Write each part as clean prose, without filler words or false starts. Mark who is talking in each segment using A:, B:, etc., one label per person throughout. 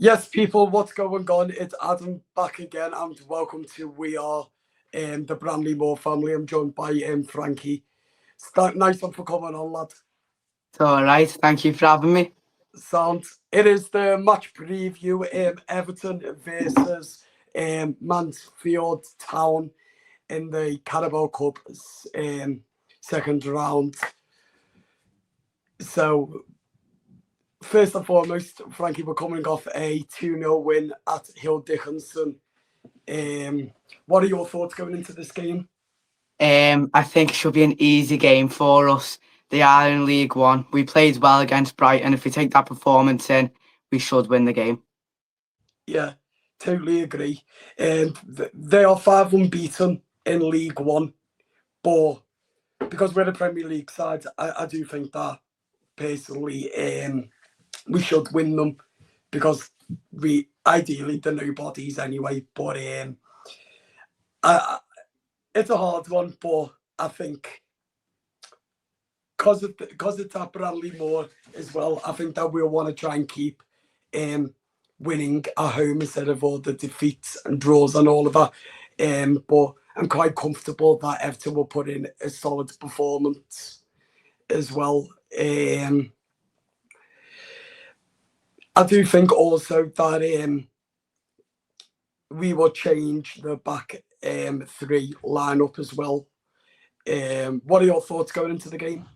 A: Yes, people, what's going on? It's Adam back again, and welcome to We Are the Bramley Moore family. I'm joined by Frankie. Nice one for coming on, lad.
B: It's all right. Thank you for having me.
A: Sound. It is the match preview. Everton versus Mansfield Town in the Carabao Cup second round. So, first and foremost, Frankie, we're coming off a 2-0 win at Hill Dickinson. What are your thoughts going into this game?
B: I think it should be an easy game for us. They are in League One. We played well against Brighton. If we take that performance in, we should win the game.
A: Yeah, totally agree. They are 5 unbeaten in League One, but because we're a Premier League side, I do think that personally we should win them because we ideally the nobodies anyway. But it's a hard one, but I think because it's at Bradley Moore as well, I think that we'll want to try and keep winning at home instead of all the defeats and draws and all of that. But I'm quite comfortable that Everton will put in a solid performance as well. I do think also that we will change the back three lineup as well. What are your thoughts going into the game?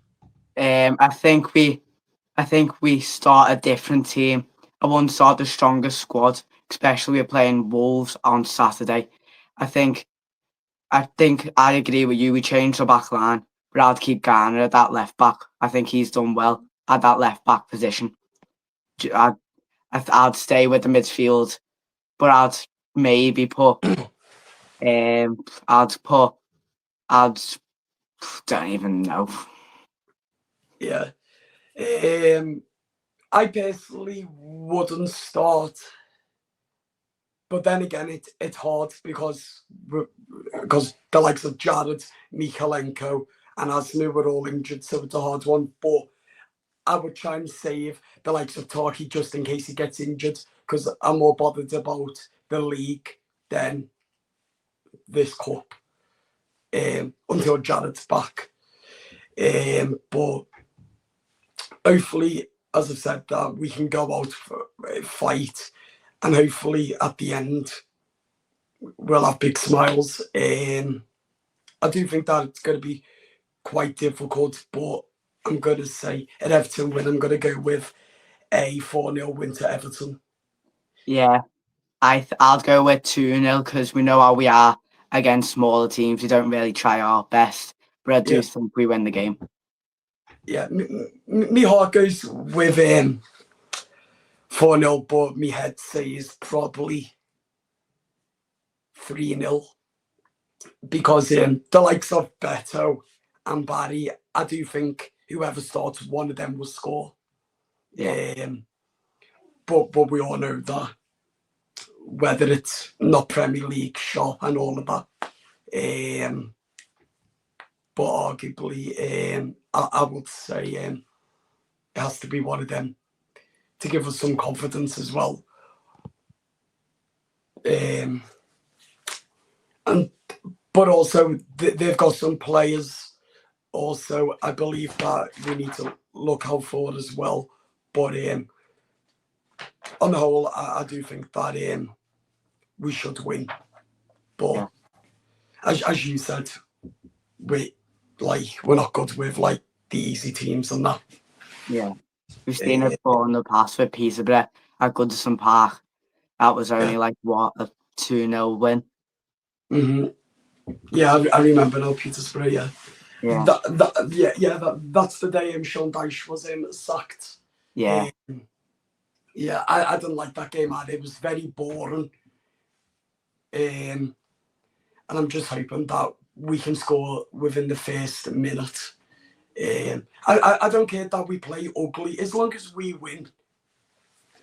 B: I think we start a different team. I won't start the strongest squad, especially we're playing Wolves on Saturday. I think I agree with you. We changed the back line, but I'd keep Garner at that left back. I think he's done well at that left back position. I'd stay with the midfield, but I'd maybe put I'd don't even know.
A: Yeah. I personally wouldn't start, but then again, it's hard because the likes of Jared, Mikalenko, and Asmu were all injured, so it's a hard one. But I would try and save the likes of Tarky just in case he gets injured, because I'm more bothered about the league than this cup until Jared's back. But hopefully, as I said, that we can go out for a fight, and hopefully at the end we'll have big smiles. I do think that it's going to be quite difficult, but I'm going to say at Everton win, I'm going to go with a 4-0 win to Everton.
B: Yeah, I'll go with 2-0 because we know how we are against smaller teams. We don't really try our best, but I do think we win the game.
A: Yeah, my heart goes with 4-0, but my head says probably 3-0 because the likes of Beto and Barry, I do think whoever starts, one of them will score.
B: Yeah.
A: But we all know that whether it's not Premier League shop and all of that, but arguably, I would say it has to be one of them to give us some confidence as well. But also they've got some players. Also, I believe that we need to look out forward as well. But on the whole, I do think that we should win. But as you said, we're not good with like the easy teams and that.
B: Yeah, we've seen it before in the past with Peterborough at Goodison Park. That was only a 2-0 win.
A: Mm-hmm. Yeah, I remember now, Peterborough. Yeah. That's the day Sean Dyche was sacked.
B: Yeah.
A: I didn't like that game either. It was very boring. And I'm just hoping that we can score within the first minute. I don't care that we play ugly as long as we win.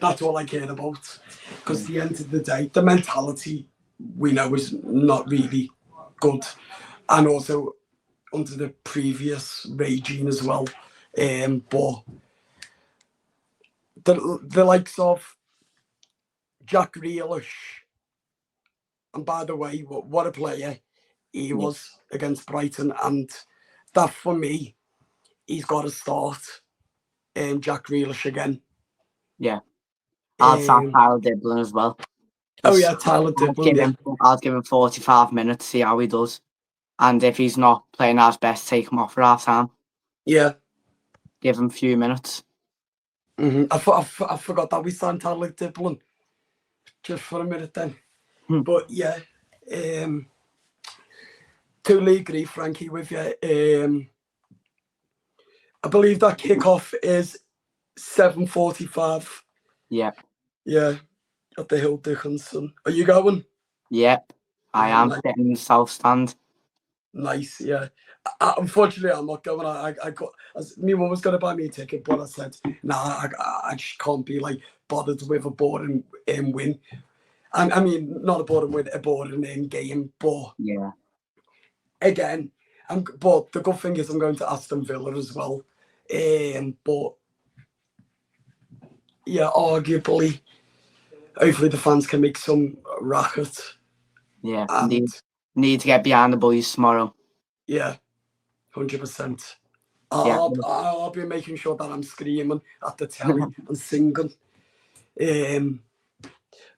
A: That's all I care about. Because at the end of the day, the mentality we know is not really good, and also under the previous regime as well. But the likes of Jack Grealish, and by the way, what a player he was against Brighton, and that for me, he's got to start Jack Grealish again.
B: Yeah. I'll start
A: Um,
B: Tyler Diblin as well.
A: oh yeah, Tyler Diblin.
B: I'll give him 45 minutes, see how he does. And if he's not playing at his best, take him off for half time.
A: Yeah.
B: Give him a few minutes.
A: I forgot that we signed Tyler Diblin just for a minute then. But yeah, totally agree, Frankie, with you. I believe that kickoff is 7:45.
B: Yeah.
A: Yeah, at the Hill Dickinson. Are you going?
B: Yep, I am sitting in the south stand.
A: Nice, yeah. Unfortunately, I'm not going. I got. My mum was going to buy me a ticket, but I said, nah, I just can't be like bothered with a boring win. I mean, not a boring win, a boring game. But
B: yeah,
A: again, but the good thing is I'm going to Aston Villa as well. But yeah, arguably, hopefully the fans can make some racket.
B: Yeah,
A: and
B: need to get behind the boys tomorrow.
A: Yeah, 100%.
B: Yeah.
A: I'll be making sure that I'm screaming at the telly and singing.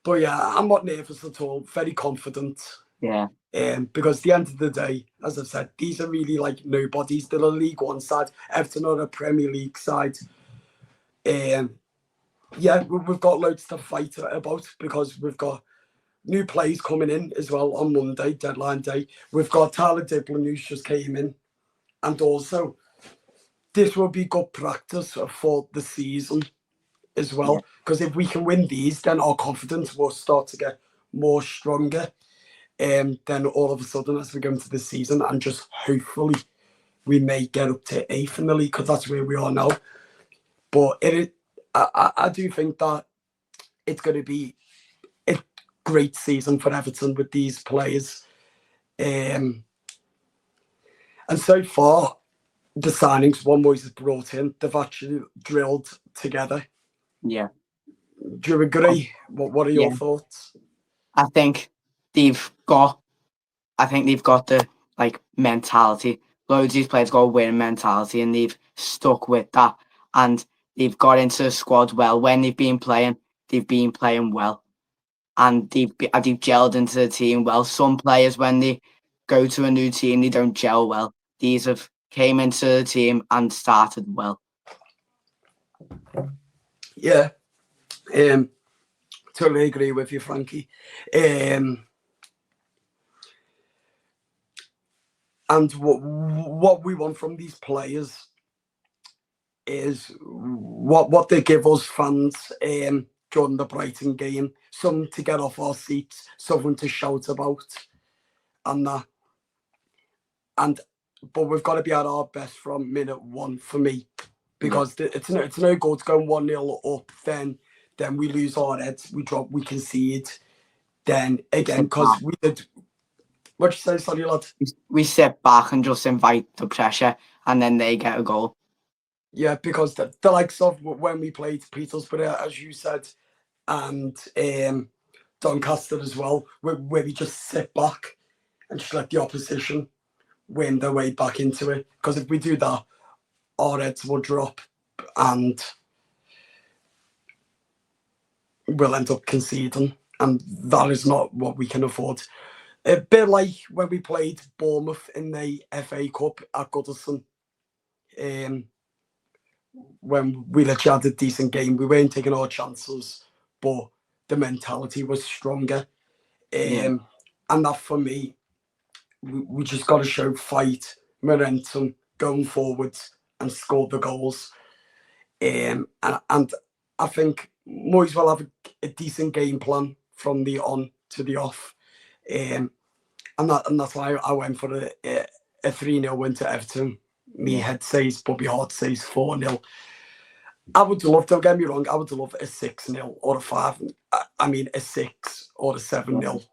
A: But yeah, I'm not nervous at all. Very confident.
B: Yeah.
A: Because at the end of the day, as I've said, these are really like nobodies. They're a League One side. Everton are a Premier League side. Yeah, we've got loads to fight about because we've got new players coming in as well on Monday, deadline day. We've got Tyler Diblin, who's just came in. And also, this will be good practice for the season as well. Because if we can win these, then our confidence will start to get more stronger. Then all of a sudden, as we go into the season, and just hopefully we may get up to 8th in the league, because that's where we are now. But I do think that it's going to be a great season for Everton with these players. And so far, the signings one Moyes has brought in, they've actually drilled together.
B: Yeah.
A: Do you agree? What are your thoughts?
B: I think they've got the mentality. Loads of these players got a winning mentality, and they've stuck with that. And they've got into the squad well. When they've been playing well. And they've gelled into the team well. Some players, when they go to a new team, they don't gel well. These have came into the team and started well.
A: Yeah, totally agree with you, Frankie. And what we want from these players is what they give us fans during the Brighton game. Something to get off our seats, something to shout about, and that. But we've got to be at our best from minute one for me, because it's no good going 1-0 up, then we lose our heads, we drop, we concede. Then again, because we did. What you say, sorry, lad?
B: We sit back and just invite the pressure, and then they get a goal.
A: Yeah, because the likes of when we played Petersburg, as you said, and Doncaster as well, where we just sit back and just let the opposition win their way back into it. Because if we do that, our heads will drop and we'll end up conceding. And that is not what we can afford. A bit like when we played Bournemouth in the FA Cup at Goodison. When we literally had a decent game, we weren't taking our chances, but the mentality was stronger. And that for me, we just got to show fight, momentum, going forwards and score the goals. And I think Moyes will have a decent game plan from the on to the off. And that's why I went for a 3-0 win to Everton. Me head says, but my heart says 4-0. I would love, don't get me wrong, I would love a 6-0 or a 5. I mean, a 6 or a 7-0.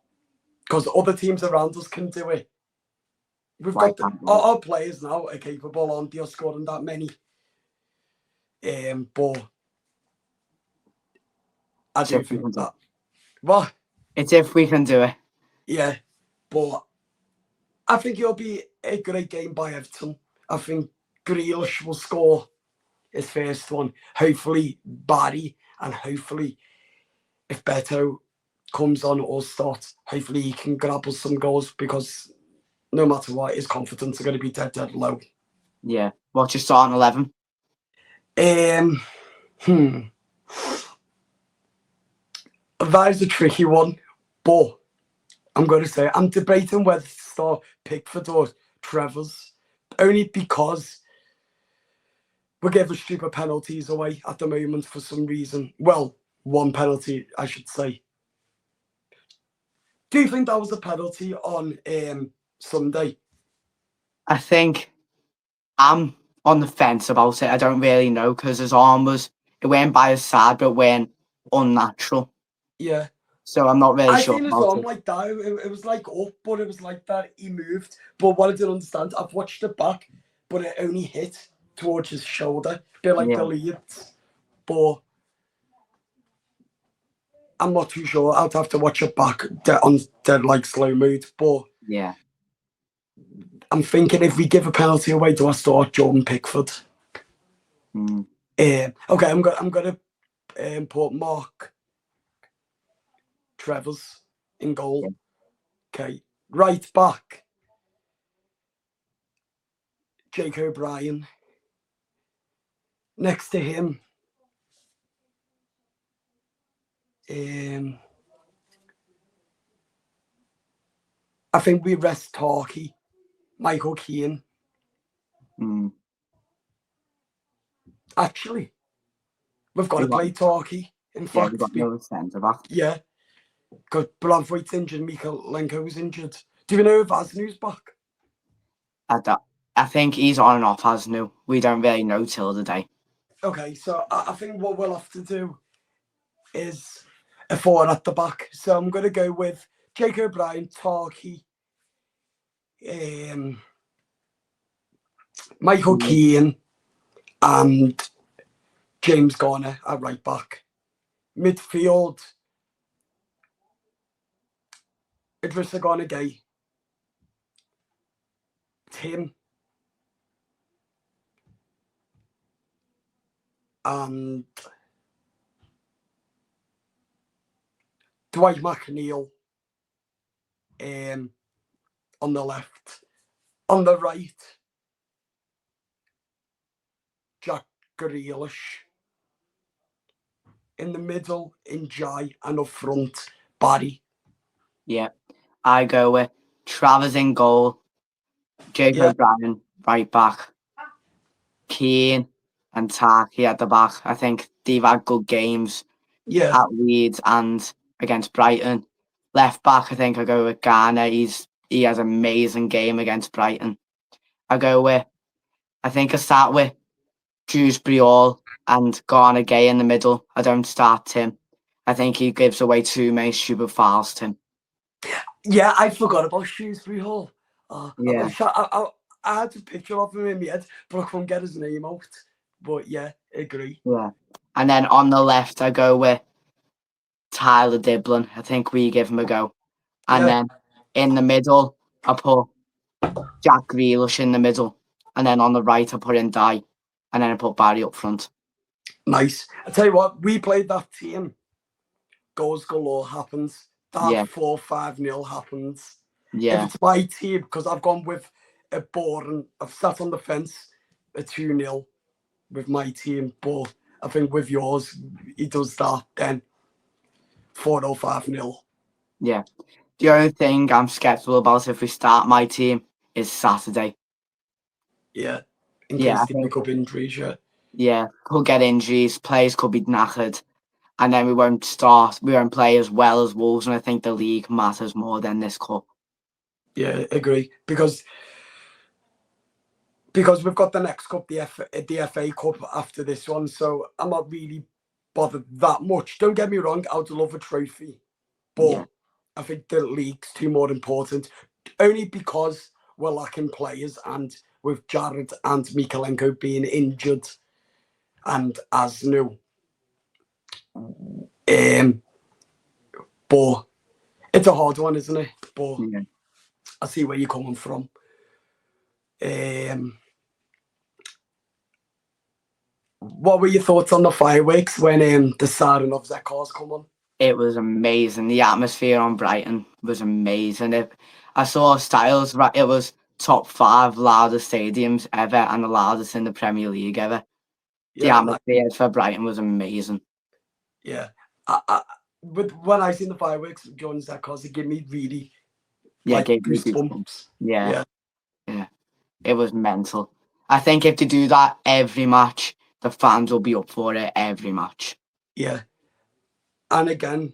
A: Because other teams around us can do it. We've got our players now are capable, aren't they, of scoring that many. But I do think that What?
B: It's if we can do it.
A: Yeah, but I think it'll be a great game by Everton. I think Grealish will score his first one. Hopefully Barry, and hopefully if Beto comes on or starts, hopefully he can grab us some goals, because no matter what, his confidence is going to be dead low.
B: Yeah. What's your starting 11?
A: That is a tricky one, but I'm going to say I'm debating whether to start Pickford or Trevor's, only because we're giving stupid penalties away at the moment for some reason. Well, one penalty, I should say. Do you think that was a penalty on Sunday?
B: I think I'm on the fence about it. I don't really know because his arm it went by his side, but it went unnatural.
A: Yeah.
B: So I'm not really
A: I
B: sure
A: seen his
B: about
A: arm
B: it.
A: like that. It was like up, but it was like that he moved. But what I didn't understand, I've watched it back, but it only hit towards his shoulder. They're like the
B: Yeah.
A: leads. But I'm not too sure. I'd have to watch it back on dead like slow mode. But
B: Yeah.
A: I'm thinking if we give a penalty away, do I start Jordan Pickford?
B: Mm.
A: Okay, I'm gonna put Mark Travers in goal.
B: Yeah.
A: Okay, right back, Jake O'Brien. Next to him, I think we rest Tarky, Michael Keane.
B: Mm.
A: Actually, we've got
B: We
A: to
B: got,
A: play Tarky. In
B: yeah, we
A: fact,
B: got no centre back.
A: yeah, because Blanford's injured, Mikalenko's injured. Do you know if Asnu's back?
B: I think he's on and off as new. We don't really know till the day.
A: Okay, so I think what we'll have to do is a four at the back. So I'm going to go with Jake O'Brien, Tarky, Michael Keane, and James Garner at right back. Midfield, Idrissa Gana Gay, Tim, and Dwight McNeil on the left. On the right, Jack Grealish. In the middle, Njai, and up front, Barry.
B: Yeah. I go with Travers in goal, Jake
A: Yeah,
B: O'Brien right back, Keane and Taki at the back. I think they've had good games
A: yeah,
B: at Leeds and against Brighton. Left back, I think I go with Garner. He has an amazing game against Brighton. I think I start with Dewsbury Hall and Garner Gay in the middle. I don't start Tim. I think he gives away too many stupid fouls to him.
A: yeah. I forgot about Shrewsbury Hall.
B: Yeah.
A: I had a picture of him in my head, but I couldn't get his name out. But yeah, agree.
B: Yeah. And then on the left, I go with Tyler Diblin. I think we give him a go. And
A: Yeah,
B: then in the middle, I put Jack Grealish in the middle. And then on the right, I put in Dye. And then I put Barry up front.
A: nice. I tell you what, we played that team. Goals galore happens. That
B: Yeah.
A: 4-5-0 happens. If
B: Yeah.
A: it's my team, because I've gone with a boring, I've sat on the fence, a 2-0 with my team. But I think with yours, he does that then 4 or 5-0.
B: Yeah. The only thing I'm skeptical about if we start my team is Saturday.
A: Yeah, in
B: Yeah,
A: case
B: I
A: they
B: think,
A: pick up injuries, yeah.
B: yeah, could get injuries, players could be knackered, and then we won't play as well as Wolves, and I think the league matters more than this cup.
A: Yeah, agree. Because we've got the next cup, the FA Cup after this one, so I'm not really bothered that much. Don't get me wrong, I would love a trophy,
B: Yeah,
A: but I think the league's too more important, only because we're lacking players, and with Jared and Mikalenko being injured, and as new, But it's a hard one, isn't it? But
B: Yeah.
A: I see where you're coming from. What were your thoughts on the fireworks when the siren of their cars come on?
B: It was amazing. The atmosphere on Brighton was amazing. I saw Styles, it was top 5 loudest stadiums ever and the loudest in the Premier League ever. The
A: Yeah,
B: atmosphere for Brighton was amazing.
A: yeah. But when I seen the fireworks going their cars, it gave me really
B: Gave me
A: goosebumps.
B: Yeah. It was mental. I think if they do that every match, the fans will be up for it every match.
A: Yeah. And again,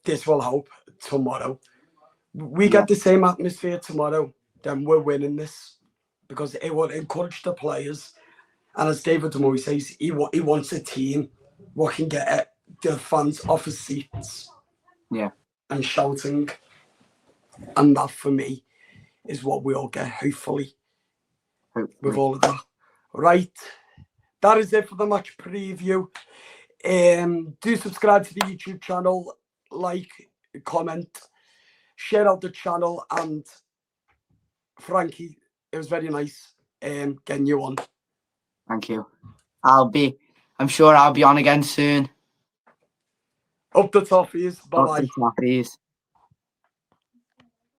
A: this will help tomorrow. We get the same atmosphere tomorrow, then we're winning this because it will encourage the players. And as David Moyes says, he wants a team what can get the fans off the seats and shouting. And that for me is what we all get, hopefully, with all of that. Right. That is it for the match preview. Do subscribe to the YouTube channel, like, comment, share out the channel, and Frankie, it was very nice getting you on.
B: Thank you. I'm sure I'll be on again soon.
A: Up the toffees. Bye-bye.
B: Up the toffees.